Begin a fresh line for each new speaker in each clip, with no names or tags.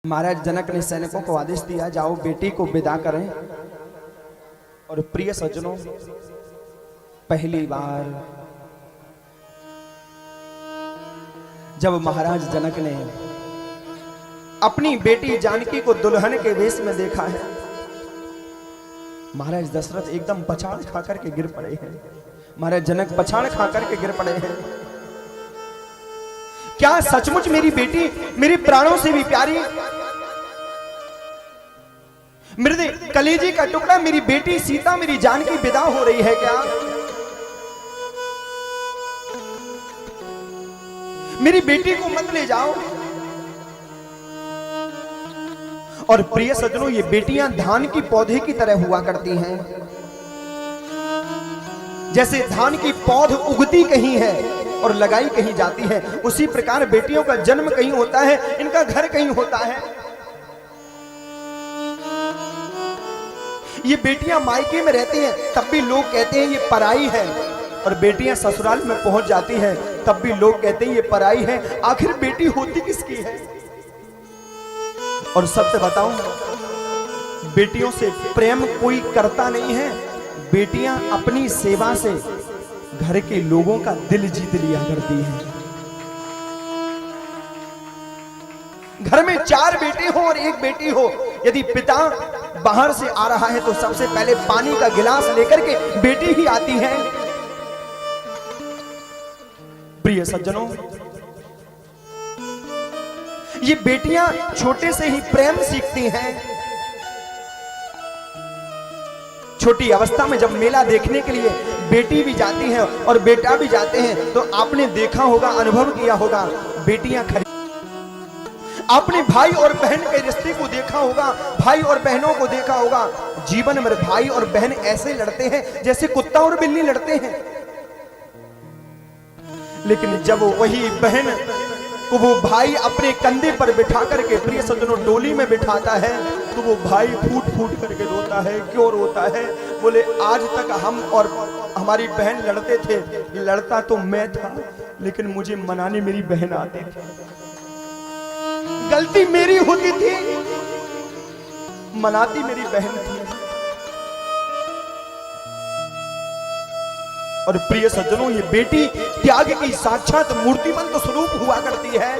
महाराज जनक ने सैनिकों को आदेश दिया, जाओ बेटी को विदा करें। और प्रिय सज्जनों, पहली बार जब महाराज जनक ने अपनी बेटी जानकी को दुल्हन के वेश में देखा है, महाराज दशरथ एकदम पछाड़ खा करके गिर पड़े हैं। महाराज जनक पछाड़ खा करके गिर पड़े हैं। क्या सचमुच मेरी बेटी मेरी प्राणों से भी प्यारी, मेरे कलेजे का टुकड़ा मेरी बेटी सीता मेरी जानकी विदा हो रही है क्या? मेरी बेटी को मत ले जाओ। और प्रिय सज्जनों, ये बेटियां धान की पौधे की तरह हुआ करती हैं। जैसे धान की पौध उगती कहीं है और लगाई कहीं जाती है, उसी प्रकार बेटियों का जन्म कहीं होता है, इनका घर कहीं होता है। ये बेटियां मायके में रहती हैं, तब भी लोग कहते हैं ये पराई है, और बेटियां ससुराल में पहुंच जाती हैं, तब भी लोग कहते हैं ये पराई है। आखिर बेटी होती किसकी है? और सत्य बताऊं, बेटियों से प्रेम कोई करता नहीं है। बेटियां अपनी सेवा से घर के लोगों का दिल जीत लिया करती हैं। घर में 4 बेटे हो और 1 बेटी हो, यदि पिता बाहर से आ रहा है तो सबसे पहले पानी का गिलास लेकर के बेटी ही आती है। प्रिय सज्जनों, ये बेटियां छोटे से ही प्रेम सीखती हैं। छोटी अवस्था में जब मेला देखने के लिए बेटी भी जाती है और बेटा भी जाते हैं, तो आपने देखा होगा, अनुभव किया होगा, बेटियां खड़ी, आपने भाई और बहन के रिश्ते को देखा होगा, भाई और बहनों को देखा होगा। जीवन में भाई और बहन ऐसे लड़ते हैं जैसे कुत्ता और बिल्ली लड़ते हैं। लेकिन जब वही बहन को वो भाई अपने कंधे पर बिठा करके, प्रिय सज्जनों, डोली में बिठाता है, तो वो भाई फूट फूट करके रोता है। क्यों रोता है? बोले आज तक हम और हमारी बहन लड़ते थे, लड़ता तो मैं था, लेकिन मुझे मनाने मेरी बहन आती थी। गलती मेरी होती थी, मनाती मेरी बहन थी। और प्रिय सज्जनों, ये बेटी त्याग की साक्षात मूर्तिमंत स्वरूप हुआ करती है।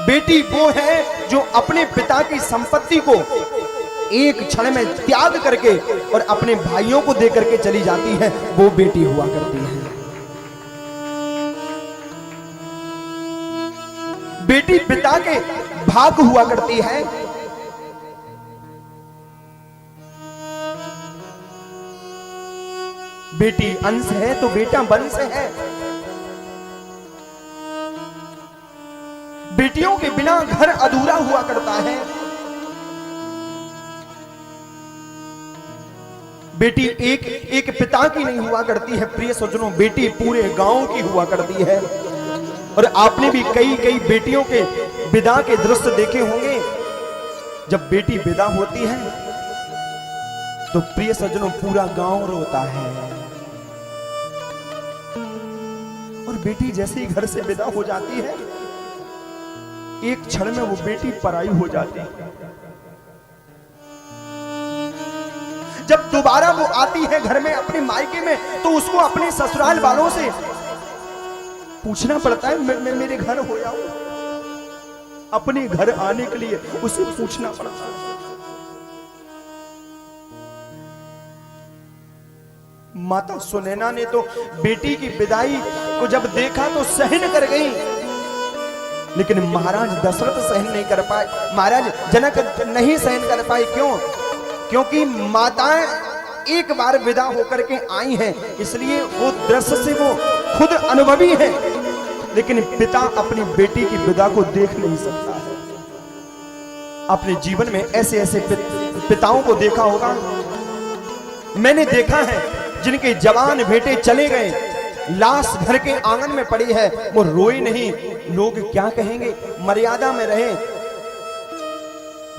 बेटी वो है जो अपने पिता की संपत्ति को एक क्षण में त्याग करके और अपने भाइयों को दे करके चली जाती है, वो बेटी हुआ करती है। बेटी पिता के भाग हुआ करती है। बेटी अंश है तो बेटा वंश है। बेटियों के बिना घर अधूरा हुआ करता है। बेटी एक पिता की नहीं हुआ करती है। प्रिय सज्जनों, बेटी पूरे गांव की हुआ करती है। और आपने भी कई बेटियों के विदा के दृश्य देखे होंगे। जब बेटी विदा होती है तो प्रिय सज्जनों, पूरा गांव रोता है। और बेटी जैसे ही घर से विदा हो जाती है, एक क्षण में वो बेटी पराई हो जाती है। जब दोबारा वो आती है घर में अपने मायके में, तो उसको अपने ससुराल वालों से पूछना पड़ता है, मैं मेरे घर हो जाऊं। अपने घर आने के लिए उसे पूछना पड़ता है। माता सुनैना ने तो बेटी की विदाई को जब देखा तो सहन कर गई, लेकिन महाराज दशरथ सहन नहीं कर पाए, महाराज जनक नहीं सहन कर पाए। क्यों? क्योंकि माताएं एक बार विदा होकर के आई हैं, इसलिए वो दृश्य से वो खुद अनुभवी है, लेकिन पिता अपनी बेटी की विदा को देख नहीं सकता है। अपने जीवन में ऐसे ऐसे पिताओं को देखा होगा। मैंने देखा है जिनके जवान बेटे चले गए, लाश घर के आंगन में पड़ी है, वो रोए नहीं। लोग क्या कहेंगे, मर्यादा में रहे।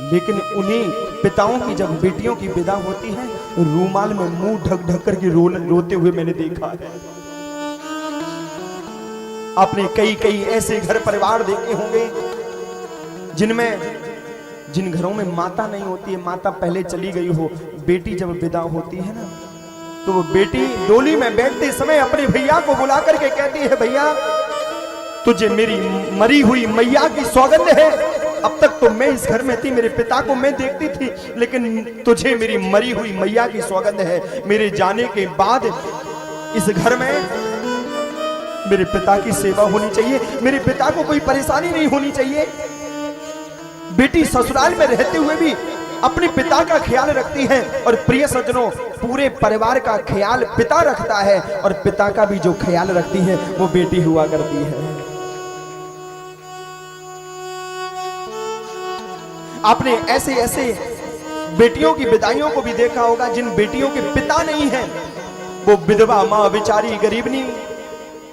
लेकिन उन्हीं पिताओं की जब बेटियों की विदा होती है, रूमाल में मुंह ढक ढक करके रोते हुए मैंने देखा है। आपने कई कई ऐसे घर परिवार देखे होंगे जिन घरों में माता नहीं होती है, माता पहले चली गई हो, बेटी जब विदा होती है ना, तो वो बेटी डोली में बैठते समय अपने भैया को बुला करके कहती है, भैया तुझे मेरी मरी हुई मैया की सौगंध है। अब तक तो मैं इस घर में थी, मेरे पिता को मैं देखती थी, लेकिन तुझे मेरी मरी हुई मैया की सौगंध है। मेरे जाने के बाद इस घर में मेरे पिता की सेवा होनी चाहिए, मेरे पिता को कोई परेशानी नहीं होनी चाहिए। बेटी ससुराल में रहते हुए भी अपने पिता का ख्याल रखती है, और प्रिय सज्जनों, पूरे परिवार का ख्याल पिता रखता है, और पिता का भी जो ख्याल रखती है वो बेटी हुआ करती है। आपने ऐसे ऐसे बेटियों की विदाइयों को भी देखा होगा जिन बेटियों के पिता नहीं है, वो विधवा माँ बेचारी गरीबनी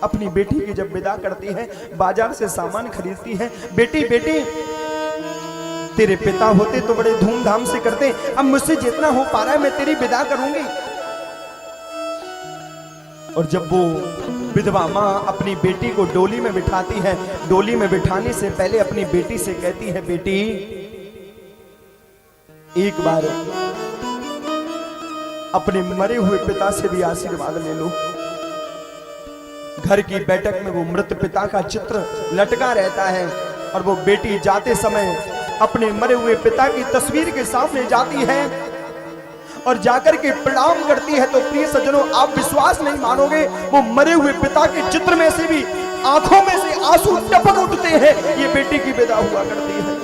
अपनी बेटी की जब विदा करती है, बाजार से सामान खरीदती है, बेटी बेटी तेरे पिता होते तो बड़े धूमधाम से करते, अब मुझसे जितना हो पा रहा है मैं तेरी विदा करूंगी। और जब वो विधवा माँ अपनी बेटी को डोली में बिठाती है, डोली में बिठाने से पहले अपनी बेटी से कहती है, बेटी एक बार अपने मरे हुए पिता से भी आशीर्वाद ले लो। घर की बैठक में वो मृत पिता का चित्र लटका रहता है, और वो बेटी जाते समय अपने मरे हुए पिता की तस्वीर के सामने जाती है और जाकर के प्रणाम करती है। तो प्रिय सज्जनों, आप विश्वास नहीं मानोगे, वो मरे हुए पिता के चित्र में से भी आंखों में से आंसू टपक उठते हैं। ये बेटी की विदा हुआ करती है।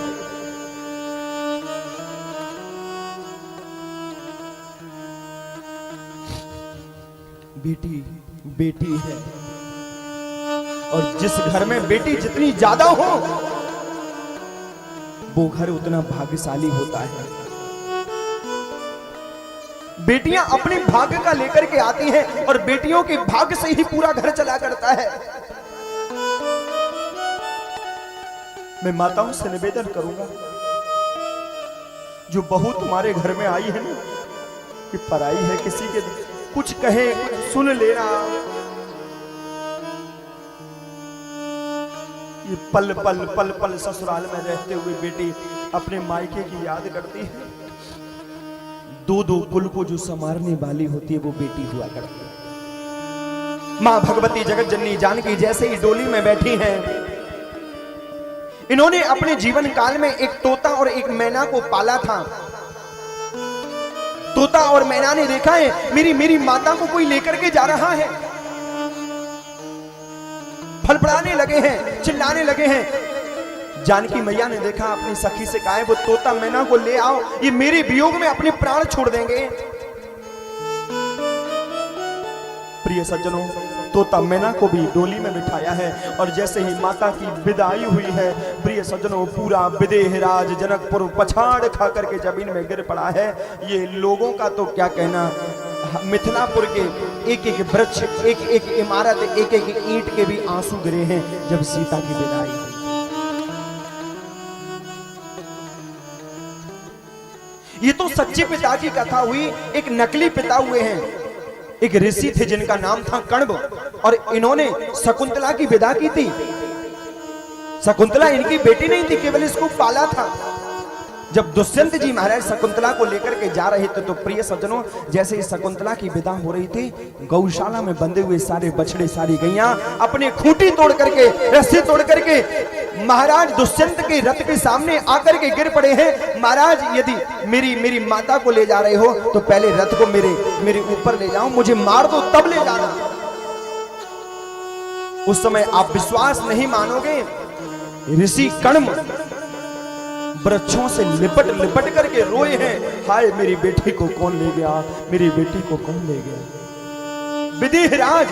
बेटी बेटी है, और जिस घर में बेटी जितनी ज्यादा हो वो घर उतना भाग्यशाली होता है। बेटियां अपने भाग्य का लेकर के आती हैं, और बेटियों के भाग्य से ही पूरा घर चला करता है। मैं माताओं से निवेदन करूंगा, जो बहू तुम्हारे घर में आई है ना, कि पराई है, किसी के कुछ कहे सुन लेना, ये पल पल पल पल ससुराल में रहते हुए बेटी अपने मायके की याद करती है। दो दो कुल को जो संवारने वाली होती है वो बेटी हुआ करती है। मां भगवती जगत जननी जानकी जैसे ही डोली में बैठी हैं, इन्होंने अपने जीवन काल में एक तोता और एक मैना को पाला था। तोता और मैना ने देखा है मेरी माता को कोई लेकर के जा रहा है, फड़फड़ाने लगे हैं, चिल्लाने लगे हैं। जानकी मैया ने देखा, अपनी सखी से कहा, वो तोता मैना को ले आओ, ये मेरे वियोग में अपने प्राण छोड़ देंगे। प्रिय सज्जनों, तोता मैना को भी डोली में बिठाया है, और जैसे ही माता की विदाई हुई है, प्रिय सज्जनों, पूरा विदेहराज जनकपुर पछाड़ खा करके जमीन में गिर पड़ा है। ये लोगों का तो क्या कहना, मिथिलापुर के एक एक वृक्ष, एक एक इमारत, एक एक ईंट के भी आंसू गिरे हैं जब सीता की विदाई हुई। ये तो सच्चे पिता की कथा हुई। एक नकली पिता हुए हैं, एक ऋषि थे जिनका नाम था कण्व, और इन्होंने शकुंतला की विदा की थी। शकुंतला इनकी बेटी नहीं थी, केवल इसको पाला था। जब दुष्यंत जी महाराज शकुंतला को लेकर के जा रहे थे, तो प्रिय सज्जनों, जैसे ही शकुंतला की विदा हो रही थी, गौशाला में बंधे हुए सारे बछड़े, सारी गैया अपने खूंटी तोड़ करके, रस्सी तोड़ करके महाराज दुष्यंत के रथ के सामने आकर के गिर पड़े हैं। महाराज, यदि मेरी माता को ले जा रहे हो तो पहले रथ को मेरे ऊपर ले जाओ, मुझे मार दो तब ले जाना। उस समय आप विश्वास नहीं मानोगे, ऋषि कण्व वृक्षों से लिपट लिपट करके रोए हैं, हाय मेरी बेटी को कौन ले गया, मेरी बेटी को कौन ले गया। विदेहराज,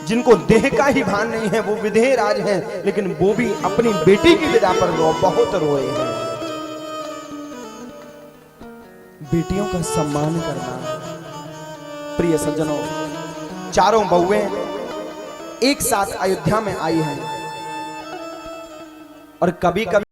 जिनको देह का ही भान नहीं है, वो विदेहराज हैं, लेकिन वो भी अपनी बेटी की विदा पर बहुत रोए हैं। बेटियों का सम्मान करना। प्रिय सज्जनों, चारों बहुएं एक साथ अयोध्या में आई हैं, और कभी कभी